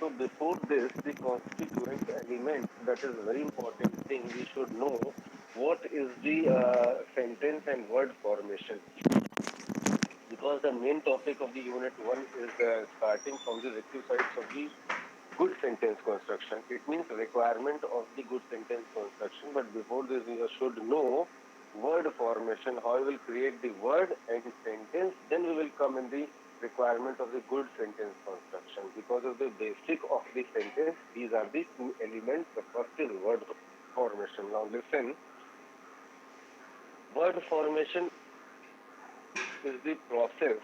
So before this, the constituent element, that is a very important thing. We should know what is the sentence and word formation, because the main topic of the unit one is starting from the requisites of the good sentence construction. It means requirement of the good sentence construction. But before this, we should know word formation, how we will create the word and sentence. Then we will come in the requirement of the good sentence construction. Because of the basic of the sentence, these are the two elements. The first is word formation. Now listen, word formation is the process.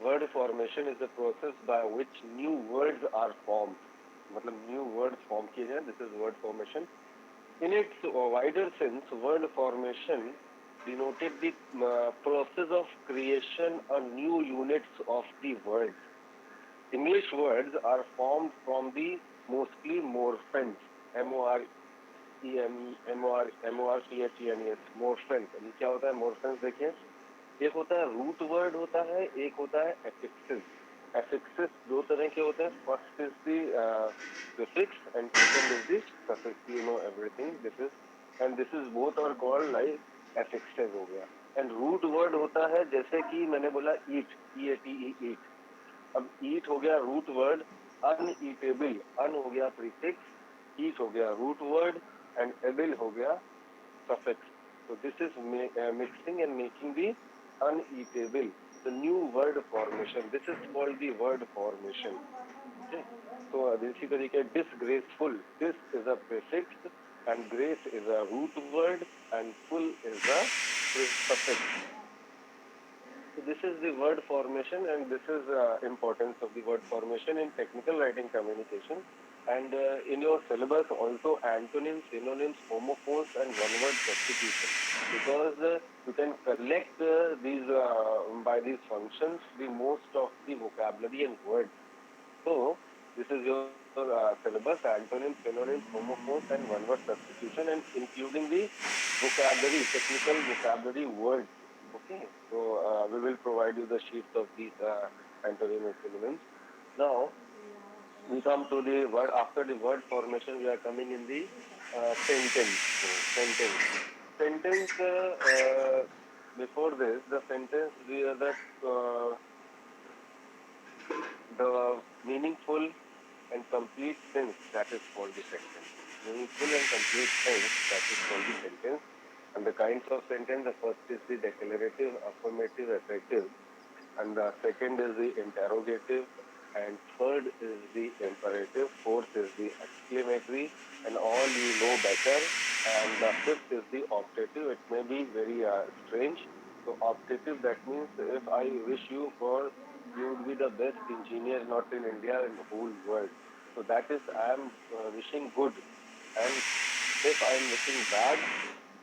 Word formation is the process by which new words are formed. मतलब new words form किए जाए. This is word formation. In its wider sense, word formation denoted the process of creation of new units of the words. English words are formed from the mostly morphemes. M-O-R-E-M-O-R-M-O-R-P-H-E-N-E-S. Morphemes. अभी क्या होता है morphemes? देखिए, एक होता है root word होता है, एक होता है एफिक्सेस. एफिक्सेस दो तरह के होते हैं. First is the prefix and second is the suffix. You know everything. This is and this is both are called like affixes हो गया. एंड रूट वर्ड होता है, जैसे कि मैंने बोला ईट, ई ए टी ई ईट. अब ईट हो गया रूट वर्ड. अनईटेबल, अन हो गया प्रीफिक्स, ईट हो गया रूट वर्ड, एंड एबल हो गया suffix. So this is mixing and making the uneatable, the new word formation. This is called the word formation. Okay. So इसी तरीके disgraceful. This is a prefix and grace is a root word and full is a suffix. So this is the word formation, and this is importance of the word formation in technical writing communication. And in your syllabus also antonyms, synonyms, homophones, and one-word substitution. Because you can collect these by these functions the most of the vocabulary and words. So this is your syllabus: antonyms, synonyms, homophones, and one-word substitution, and including the vocabulary, technical vocabulary words. Okay, so we will provide you the sheets of these antonyms and synonyms. Now we come to the word. After the word formation, we are coming in the sentence. So sentence. Sentence. Before this, the sentence we are the meaningful and complete sense, that is called the sentence. Meaningful and complete sense, that is called the sentence. And the kinds of sentence, the first is the declarative, affirmative, assertive, and the second is the interrogative, and third is the imperative, fourth is the exclamatory, and all you know better, and the fifth is the optative. It may be very strange. So optative, that means if I wish you for, you would be the best engineer not in India, in the whole world. So that is I am wishing good, and if I am wishing bad,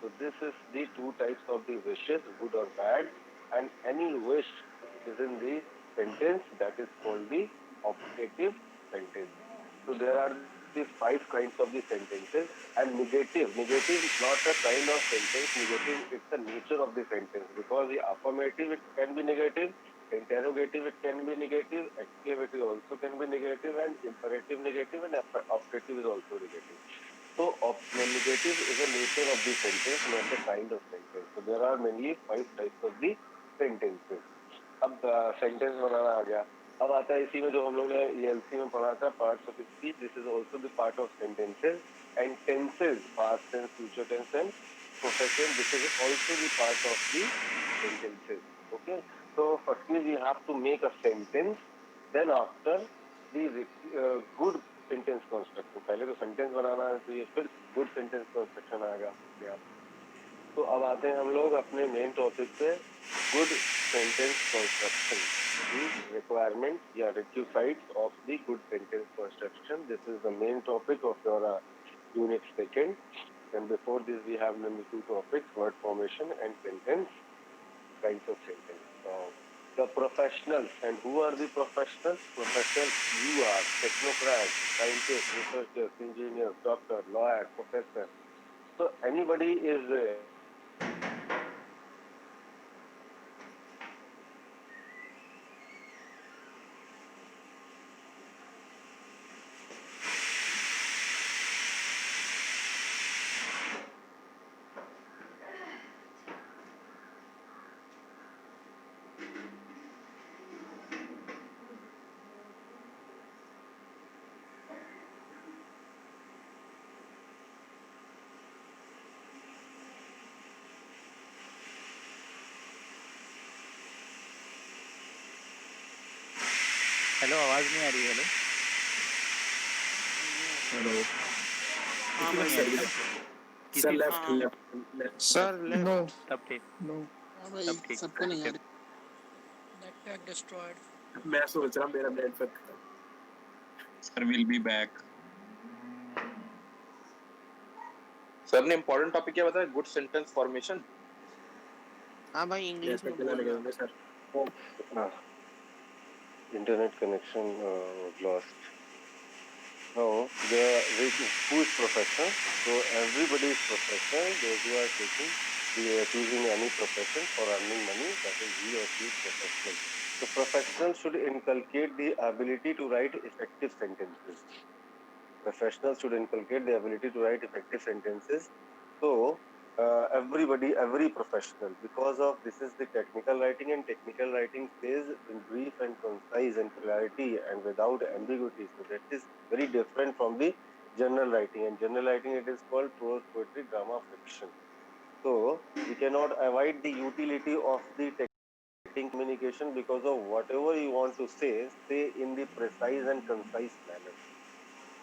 so this is the two types of the wishes, good or bad, and any wish is in the sentence, that is called the optative sentence. So there are the five kinds of the sentences. And negative is not a kind of sentence. Negative, it's the nature of the sentence, because the affirmative it can be negative, interrogative it can be negative, exclamative also can be negative, and imperative negative, and optative is also negative. So negative is a nature of the sentence, not a kind of sentence. So there are mainly five types of the sentences. अब sentence बनाना आ गया. अब आता है इसी में जो हम लोग ने ईएलसी में पढ़ा था, parts of speech. This is also the part of sentences. And tenses, past tense, future tense, and profession, this is also the part of the sentences. Okay, so firstly we have to make a sentence, then after the good sentence construction. पहले तो sentence बनाना है, तो ये फिर good sentence construction आएगा. तो अब आते हैं हम लोग अपने मेन टॉपिक पे, good sentence construction. Requirement, yeah, requisites of the good sentence construction. This is the main topic of your unit second. And before this, we have number two topics: word formation and sentence, kinds of sentence. The professionals, and who are the professionals? Professionals, you are technocrats, scientists, researchers, engineers, doctor, lawyer, professor. So anybody is hello, आवाज नहीं आ रही। Hello hello हाँ किसी को भाई नहीं आ रही ना? सर किसी लेफ्ट हाँ लेफ्ट सर लेफ्ट No, तब ठीक, no. हाँ भाई तब ठीक, सबको नहीं आ ठीक। रही। Network destroyed. मैं सोच रहा मेरा network Sir will be back. Sir ने इम्पोर्टेंट टॉपिक क्या बताया? Good sentence formation. हाँ भाई इंग्लिश में चला बोलना। लगा sir Internet connection was lost. Now, who is professional? So everybody is professional. Those who are choosing any profession for earning money, that is he or she is professional. So professional should inculcate the ability to write effective sentences. Professionals should inculcate the ability to write effective sentences. So every professional, because of this is the technical writing, and technical writing says in brief and concise and clarity and without ambiguity. So that is very different from the general writing. And general writing, it is called prose, poetry, drama, fiction. So we cannot avoid the utility of the writing communication, because of whatever you want to say in the precise and concise manner.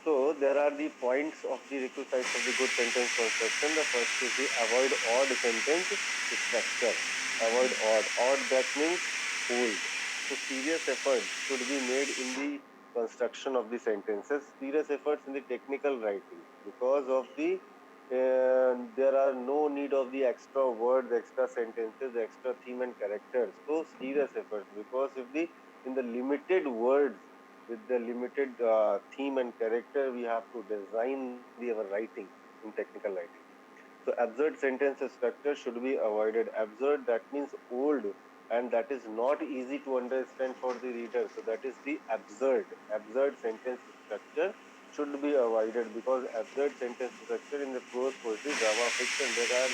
So there are the points of the requisites of the good sentence construction. The first is the avoid odd sentence structure. Avoid odd. Odd, that means old. So serious efforts should be made in the construction of the sentences. Serious efforts in the technical writing, because of the there are no need of the extra words, extra sentences, extra theme and characters. So serious efforts, because if the in the limited words with the limited theme and character, we have to design our writing in technical writing. So absurd sentence structure should be avoided. Absurd, that means old, and that is not easy to understand for the reader. So that is the absurd sentence structure should be avoided, because absurd sentence structure in the prose, poetry, drama, fiction, there are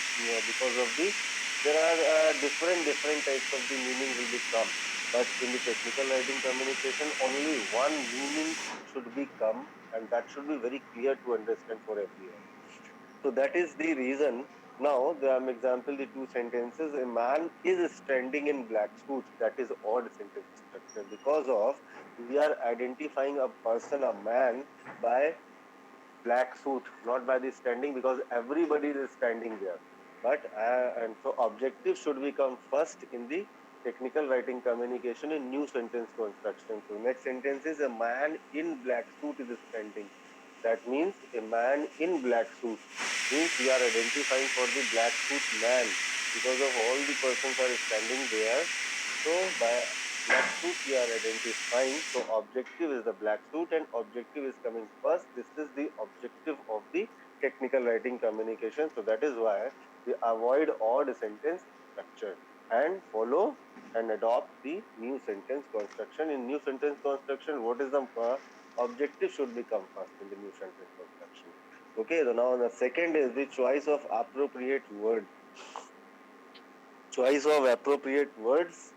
different types of the meaning will become. But in the technical writing communication, only one meaning should become, and that should be very clear to understand for everyone. So that is the reason. Now, the example, the two sentences. A man is standing in black suit. That is odd sentence structure, because of we are identifying a person, a man, by black suit, not by the standing, because everybody is standing there. But and so objective should become first in the technical writing communication in new sentence construction. So next sentence is a man in black suit is standing. That means a man in black suit means we are identifying for the black suit man, because of all the persons are standing there. So by black suit we are identifying. So objective is the black suit and objective is coming first. This is the objective of the technical writing communication. So that is why we avoid odd sentence structure and follow and adopt the new sentence construction. In new sentence construction, what is the objective should become first in the new sentence construction. Okay, so now the second is the choice of appropriate words. Choice of appropriate words,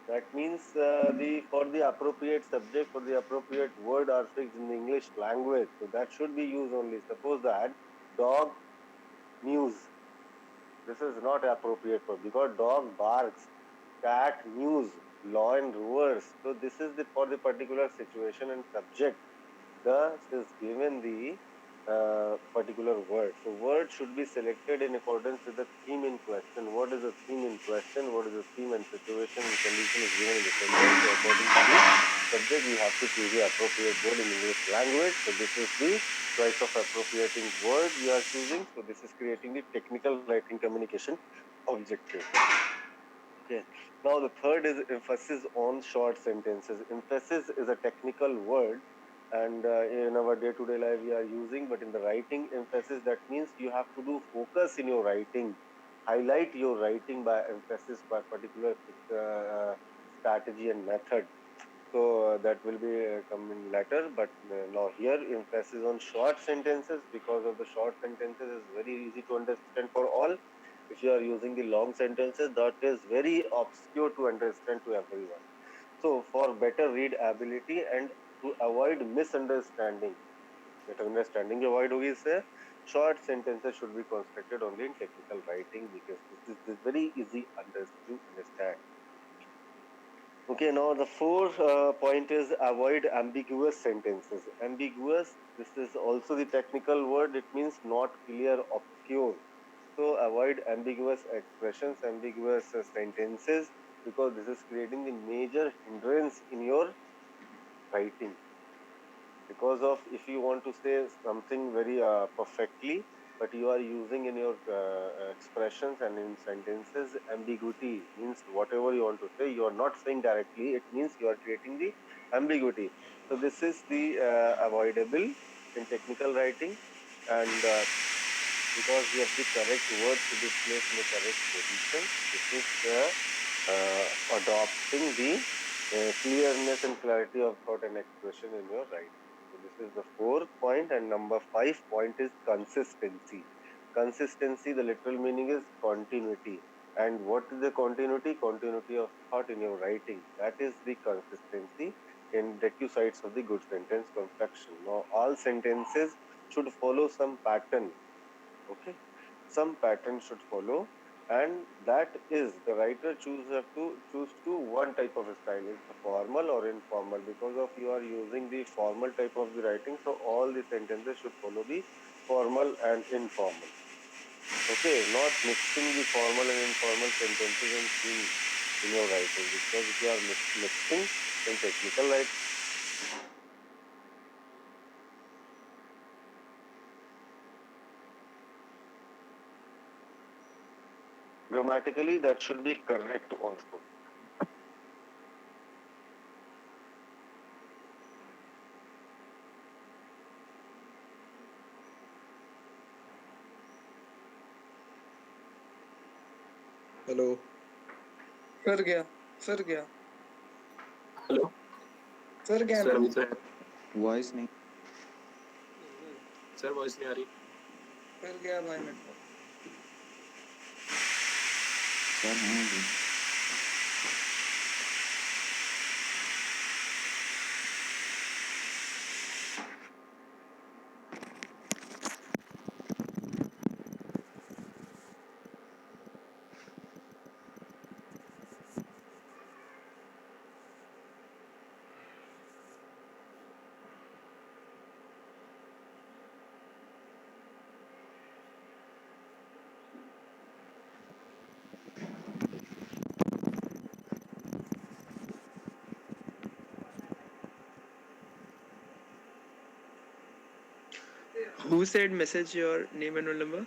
that means for the appropriate subject, for the appropriate word are fixed in the English language. So that should be used only. Suppose that dog mews. This is not appropriate for, because dog barks, cat mews, law and reverse. So this is for the particular situation and subject. Thus is given the particular word. So word should be selected in accordance with the theme in question. What is the theme in question? What is the theme and situation and condition is given in the sentence. So according to the subject, we have to choose the appropriate word in English language. So this is the choice of appropriating word we are choosing. So this is creating the technical writing communication objective. Okay. Now the third is emphasis on short sentences. Emphasis is a technical word, and in our day-to-day life we are using. But in the writing, emphasis, that means you have to do focus in your writing, highlight your writing by emphasis, by particular strategy and method. So that will be coming later. But now here emphasis on short sentences, because of the short sentences is very easy to understand for all. If you are using the long sentences, that is very obscure to understand to everyone. So for better read ability and to avoid misunderstanding, better understanding avoid होगी इससे, short sentences should be constructed only in technical writing, because this is very easy to understand. Okay, now the fourth point is avoid ambiguous sentences. Ambiguous, this is also the technical word. It means not clear, obscure. So avoid ambiguous expressions, ambiguous sentences, because this is creating the major hindrance in your writing. Because of if you want to say something very perfectly, but you are using in your expressions and in sentences ambiguity, means whatever you want to say you are not saying directly, it means you are creating the ambiguity. So this is the avoidable in technical writing. And because we have the correct word to be placed in the correct position, this is adopting the clearness and clarity of thought and expression in your writing. So this is the fourth point. And number 5 point is consistency. Consistency, the literal meaning is continuity. And what is the continuity? Continuity of thought in your writing. That is the consistency in requisites of the good sentence construction. Now, all sentences should follow some pattern. Okay, some pattern should follow, and that is the writer have to choose to one type of a style, is the formal or informal. Because of you are using the formal type of the writing, so all the sentences should follow the formal and informal. Okay, not mixing the formal and informal sentences and things in your writing, because if you are mixing in technical writing, grammatically that should be correct also. Hello sir गया sir गया hello sir गया sir अभी तो voice नहीं sir voice नहीं आ रही sir गया भाई नेटवर्क सर हैं अभी। Who said message your name and roll number?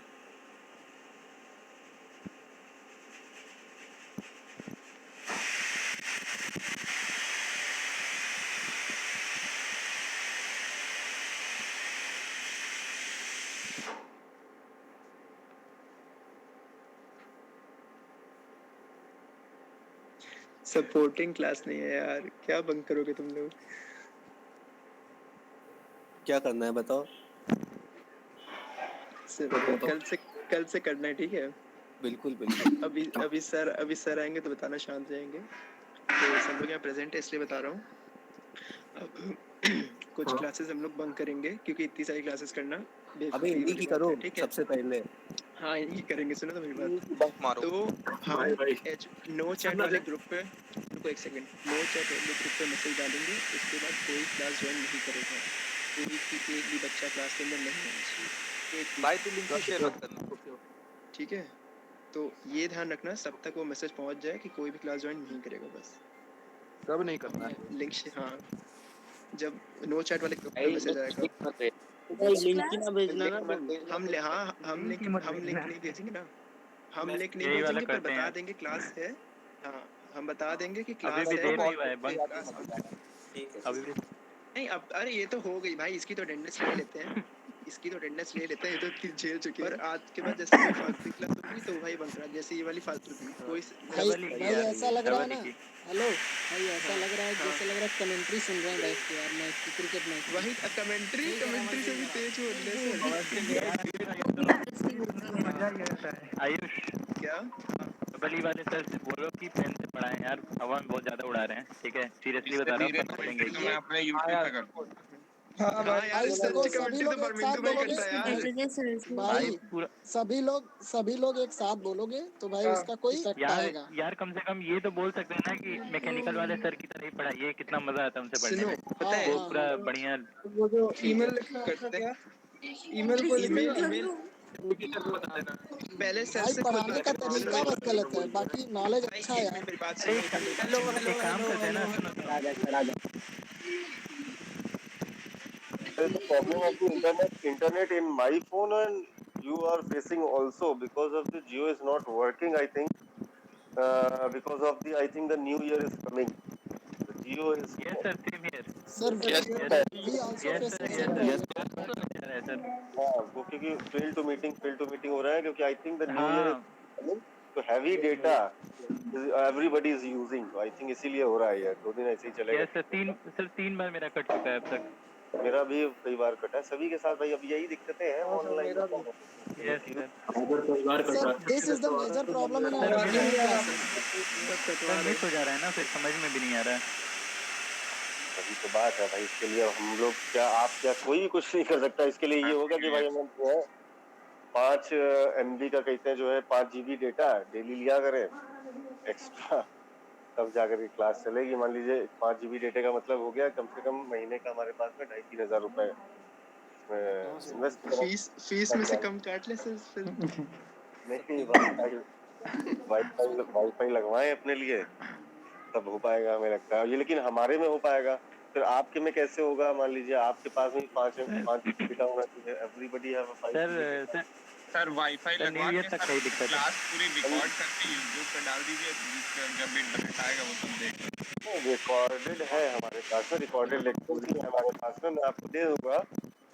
Supporting class नहीं है यार, क्या बंक करोगे तुम लोग? क्या करना है बताओ कल से करना है, ठीक है? बिल्कुल बिल्कुल अभी सर आएंगे तो बताना, शांत रहेंगे। तो सब लोग यहाँ प्रेजेंट है इसलिए बता रहा हूँ। अब कुछ हाँ। क्लासेस हम लोग बंक करेंगे क्योंकि इतनी सारी क्लासेस करना अबे बेवकूफ़ी हिंदी वाली की बात करो है, ठीक है? सबसे पहले हाँ, हिंदी की करेंगे, सुनो तो मेरी बात। बंक मारो। तो हम भाई नो चैट वाले ग्रुप पे, रुको एक सेकंड, नो चैट वाले ग्रुप पे मैसेज डालेंगे, उसके बाद कोई क्लास ज्वाइन नहीं करेगा, एक भी बच्चा क्लास के अंदर नहीं आना चाहिए, भाई तू लिंक शेयर मत करना। ठीक है? तो ये ध्यान रखना सब तक वो मैसेज पहुंच जाए कि कोई भी क्लास ज्वाइन नहीं करेगा बस। कब नहीं करना है? लिंक हाँ, जब नो चैट वाले ग्रुप पे मैसेज आएगा, भाई लिंक ही ना भेजना ना तुम। हम लिंक नहीं भेजेंगे ना, हम लिंक नहीं भेजेंगे, पर बता देंगे क्लास है। हाँ, हम बता देंगे कि क्लास है। नहीं, अब अरे ये तो हो गई भाई, इसकी तो अटेंडेंस ले लेते हैं, ये तो झेल चुके हैं। और आज के बाद जैसे कोई फालतू की क्लास होगी तो भाई बंक रहा, जैसे ये वाली फालतू की कोई भाई ऐसा लग रहा है ना, हेलो भाई, ऐसा लग रहा है जैसे लग रहा है कमेंट्री सुन रहे हैं बैठ के यार, मैच की, क्रिकेट मैच। वही कमेंट्री से भी तेज हो रही है आयुष क्या? बली वाले सर से बोलो कि पेन से पढ़ाएं यार, हवा में बहुत ज्यादा उड़ा रहे हैं, ठीक है? सीरियसली बता रहा हूँ, पढ़ेंगे। मैं अपने YouTube पे कर दूँ। हाँ हाँ भाई यार, भाई सर देखो की सभी कमेंट्री लोग तो एक साथ परमिंदु भाई बोलोगे करता है यार। भाई भाई पूरा सभी लोग एक साथ बोलोगे तो भाई हाँ। उसका कोई इफेक्ट यार आएगा। यार कम से कम ये तो बोल सकते हैं ना कि मैकेनिकल वाले सर की तरह ही पढ़ाइए, कितना मजा आता है उनसे पढ़ने सुनो, में। पता हाँ है वो हाँ पूरा हाँ बढ़िया। वो जो ठीक ईमेल है, लिखना था करते क्या, हैं। ईमेल को ईमेल लिखना ईमेल पहले सर भाई से खुद पढ़ाने बात का करो। सुनो तरीका मेरी बस गलत है, बाकी नॉलेज भाई, अच्छा है एक यार। मिनट मेरी बात अरे सुनो, मेरी बात हेलो सुनो। हेलो एक काम हेलो करते हैं ना, हेलो सुनो हेलो। सुनो। राजा There is a problem of the internet in my phone, and you are facing also because of the Jio is not working. I think because of the the new year is coming. The Jio is yes sir, same here. Sir yes we also yes facing sir, same yes problem. Sir, yes sir. हाँ वो क्योंकि fail to meeting हो रहा है क्योंकि I think the new year is हाँ coming, तो heavy data everybody is using, तो आई थिंक इसीलिए हो रहा है यार, 2 दिन ऐसे ही चलेगा। यस सर, 3 बार मेरा कट चुका है अब तक। मेरा भी कई बार कटा है, सभी के साथ भाई, अब यही दिक्कतें हैं हाँ सर ऑनलाइन मेरा भी। Yes sir. Sir this is the major problem in sir our मेरा ऑनलाइन यार आप क्लासेस। सब कटवा सर रहे मिस हो जा रहा है ना, फिर समझ में भी नहीं आ रहा है। वही तो बात है भाई, इसके लिए हम लोग क्या, आप क्या, कोई भी कुछ नहीं कर सकता। इसके लिए ये होगा कि भाई हम जो है 5 MB का कहते हैं जो है 5 GB डेटा डेली लिया करें एक्स्ट्रा, तब जाकर के क्लास चलेगी। मान लीजिए 5 GB डेटा का मतलब हो गया कम से कम महीने का हमारे पास में 2,500-3,000 रुपए इसमें इन्वेस्ट करें। फीस फीस में से कम काट ले सर फिर। नहीं, वाईफाई लगवाएं अपने लिए, तब हो पाएगा हमें लगता है ये, लेकिन हमारे में हो पाएगा, फिर आपके में कैसे होगा? मान लीजिए आपके पास में 5 GB डेटा होना चाहिए, everybody have a 5 GB sir data. Sir sir wifi sir new लगवा ईयर के तक सर का ही दिक्कत है। क्लास पूरी रिकॉर्ड करके यूट्यूब पे डाल दीजिए, जब इंटरनेट आएगा वो सब देख। रिकॉर्डेड है हमारे पास में, रिकॉर्डेड लेक्चर भी है हमारे पास में, मैं आपको दे दूंगा,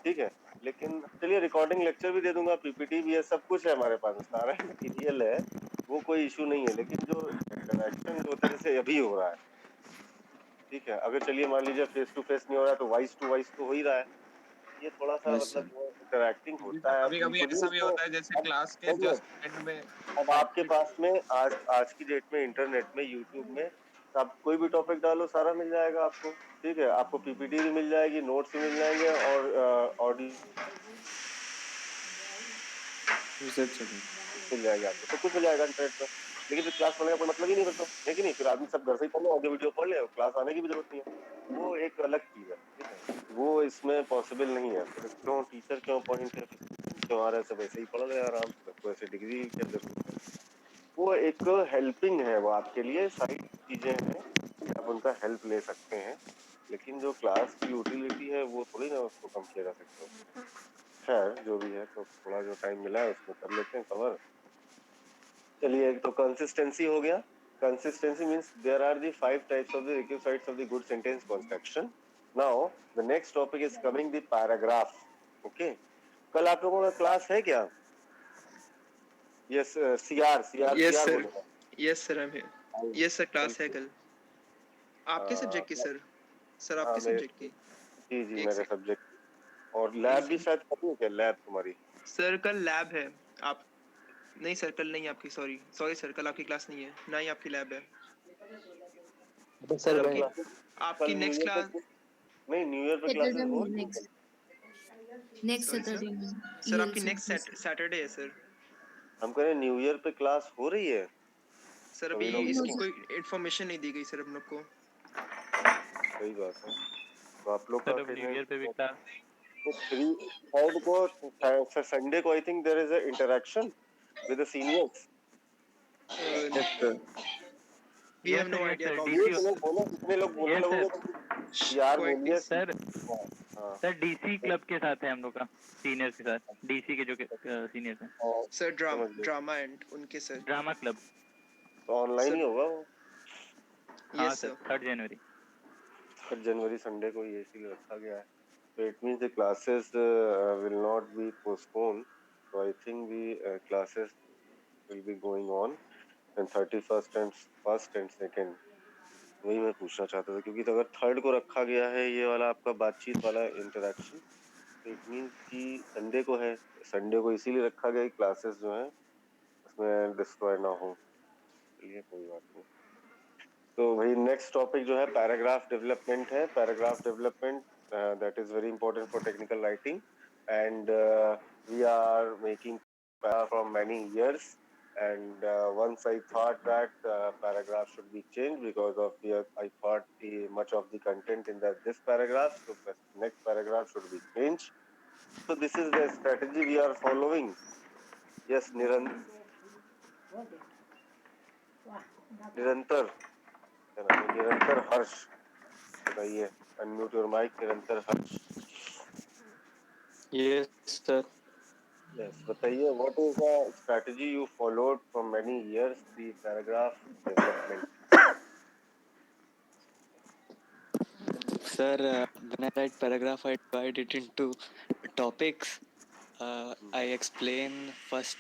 ठीक है। लेकिन चलिए रिकॉर्डिंग लेक्चर भी दे दूंगा, पीपीटी भी है, सब कुछ है हमारे पास, सारा मटीरियल है, वो कोई इशू नहीं है। लेकिन जो इंटरेक्शन जो होता है जैसे अभी हो रहा है, ठीक है, अगर चलिए मान लीजिए फेस टू फेस नहीं हो रहा है तो वॉइस टू वॉइस तो हो ही रहा है, ये थोड़ा सा यस मतलब सर। इंटरेक्टिंग होता है। कभी कभी बिल्कुल ही ऐसा भी तो होता है जैसे अब क्लास के देखिए, जस्ट एंड में। अब आपके पास में आज की डेट में इंटरनेट में यूट्यूब में तो आप कोई भी टॉपिक डालो सारा मिल जाएगा आपको, ठीक है। आपको पीपीटी भी मिल जाएगी, नोट्स भी मिल जाएंगे, और ऑडियो रिसर्च सेकंड। मिल जाएगी आपको, सब कुछ मिल जाएगा इंटरनेट पर। लेकिन फिर क्लास पढ़ने का कोई मतलब ही नहीं फिर तो, है कि नहीं? फिर आदमी सब घर से ही पढ़ लो, ऑडियो वीडियो पढ़ ले, और क्लास आने की भी जरूरत नहीं है। वो एक अलग चीज है, ठीक है, वो इसमें पॉसिबल नहीं है। फिर क्यों टीचर, क्यों पॉइंट है, क्यों आ रहा है, सब ऐसे ही पढ़ रहे हैं आराम से, सबको ऐसे डिग्री क्या जरूरत है। वो एक हेल्पिंग है, वो आपके लिए सारी चीजें हैं, आप उनका हेल्प ले सकते हैं, लेकिन जो क्लास की यूटिलिटी है वो थोड़ी ना उसको कम किया जा सकता है। खैर जो भी है, तो थोड़ा जो टाइम मिला है उसमें कर लेते हैं कवर। चलिए, एक तो कंसिस्टेंसी हो गया। Consistency means there are the 5 types of the requisites of the good sentence construction. Now the next topic is coming the paragraph. Okay, कल आप लोगों का क्लास है क्या? Yes, CR CR yes CR sir, बोलेगा। Yes sir हमें, yes sir class है कल। आपके सब्जेक्ट की सर? सर हाँ आपके मेरे, सब्जेक्ट की? जी जी एक मेरे सेकंड, सब्जेक्ट, और एक लैब भी सेकंड। शायद खत्म हो गया, लैब तुम्हारी? सर कल लैब है। आप नहीं सर, कल नहीं आपकी, सॉरी सॉरी सर, कल आपकी क्लास नहीं है, ना ही आपकी लैब है। सर आपकी क्लासेस आपकी कल न्यू नेक्स्ट ईयर क्लास। पे, नहीं न्यू ईयर पे सैटरडे क्लासेस हो में रही हैं? नेक्स्ट सॉरी सर, सैटरडे में सर आपकी ईएलसी नेक्स्ट सैटरडे है सर। हम कह रहे हैं न्यू ईयर पे क्लास हो रही है, सर अभी सभी लोग इसकी को? कोई इन्फॉर्मेशन नहीं दी गई सर हम लोग को। सही बात है, तो आप लोग का सर अब न्यू ईयर पे भी क्लास। तो 3 को संडे को I think there is a interaction with the seniors. Yes sir. We have yes no sir, yes idea sir, about ये डीसी। तो लोग बोलो, कितने लोग बोलने यस लगोगे सर, तो यार क्वाइट बोलिए। प्लीज। सर हाँ सर डीसी क्लब के साथ है हम लोग का, सीनियर्स के साथ, डीसी के जो सीनियर्स हैं। हाँ, सर समझ गए, ड्रामा एंड उनके सर। Drama club. तो ऑनलाइन ही सर होगा वो। हाँ यस सर, सर। 3 जनवरी। 3 जनवरी संडे को ये इसीलिए रखा गया है। So it means the classes will not be postponed. So I think the classes will be going on and 31st and 1st and 2nd। वही मैं पूछना चाहता था, क्योंकि तो अगर 3rd को रखा गया है ये वाला आपका बातचीत वाला इंटरेक्शन, तो इट मीन्स कि संडे को है। संडे को इसीलिए रखा गया क्लासेस जो है उसमें डिस्ट्रॉय ना हो। चलिए कोई बात नहीं। तो भाई नेक्स्ट टॉपिक जो है पैराग्राफ डेवलपमेंट है। Paragraph development that is very important for technical writing, and we are making from many years. And once I thought that paragraph should be changed because of I thought much of the content in this paragraph, so the next paragraph should be changed. So this is the strategy we are following. Yes, निरंतर हर्ष बताइए, unmute your mic, निरंतर हर्ष. Yes, sir. Yes, बताइए, what is the strategy you followed for many years, the paragraph development? Sir, when I write paragraph, I divide it into topics. I explain first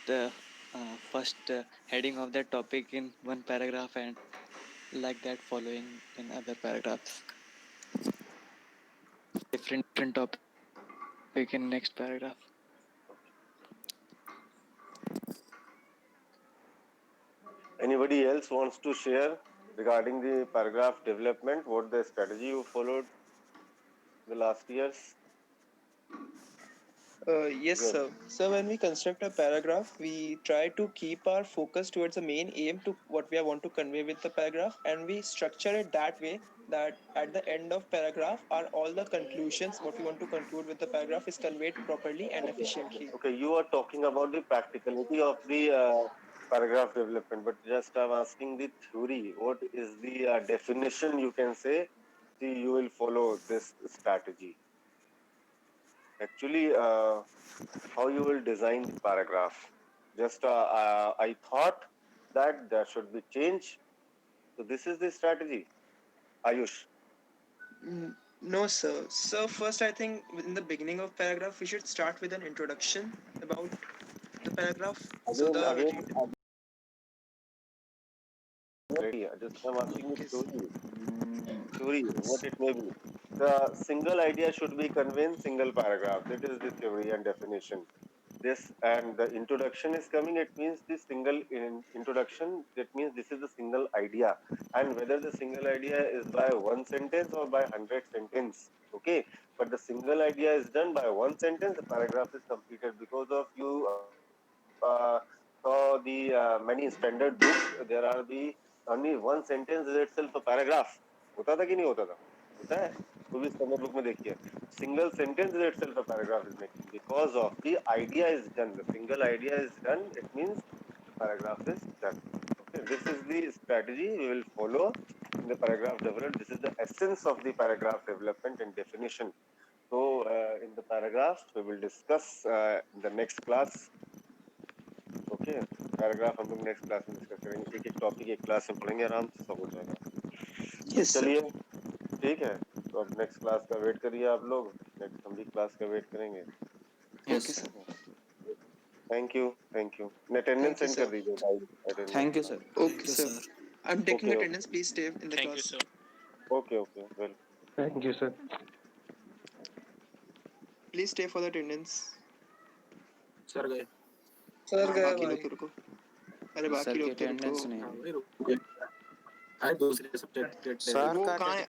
heading of that topic in one paragraph, and like that following in other paragraphs. Different topic in next paragraph. Anybody else wants to share regarding the paragraph development? What the strategy you followed the last years? Yes, Good. sir. So when we construct a paragraph, we try to keep our focus towards the main aim to what we want to convey with the paragraph, and we structure it that way that at the end of paragraph are all the conclusions what we want to conclude with the paragraph is conveyed properly and efficiently. Okay, you are talking about the practicality of the paragraph development, but just I'm asking the theory. What is the definition you can say? See, you will follow this strategy. Actually, how you will design the paragraph. Just I thought that there should be change. So this is the strategy. Ayush. No, sir. So first, I think in the beginning of paragraph, we should start with an introduction about the paragraph. Again, just I'm asking you theory, what it may be. The single idea should be conveyed in single paragraph. That is the theory and definition. This and the introduction is coming. It means the single introduction. That means this is the single idea, and whether the single idea is by one sentence or by 100 sentence. Okay, but the single idea is done by one sentence. The paragraph is completed because of you. So the many standard books, there are the only one sentence is itself a paragraph. होता था कि नहीं होता था? होता है. कोई भी standard book में देखिए. Single sentence is itself a paragraph is making because of the idea is done. The single idea is done. It means the paragraph is done. Okay, this is the strategy we will follow in the paragraph development. This is the essence of the paragraph development and definition. So in the paragraph we will discuss in the next class. Okay, paragraph हम लोग next class में discuss करेंगे. एक topic एक class में पढ़ेंगे, आराम से सब हो जाएगा. चलिए, ठीक है. तो अब नेक्स्ट क्लास का वेट करिए आप लोग. नेक्स्ट हम भी क्लास का वेट करेंगे. Yes, sir. Thank you. Attendance send कर दीजिए. Thank you, sir. Okay, sir. I'm taking attendance. Please stay in the Thank you, class. sir. Okay, well. Thank you sir. Please stay for the attendance. Sir गए. Sir गया बाकी भाई. लोग रुको. अरे बाकी लोग तो रुको. अरे दूसरे सब्जेक्ट सर वो का कहाँ है?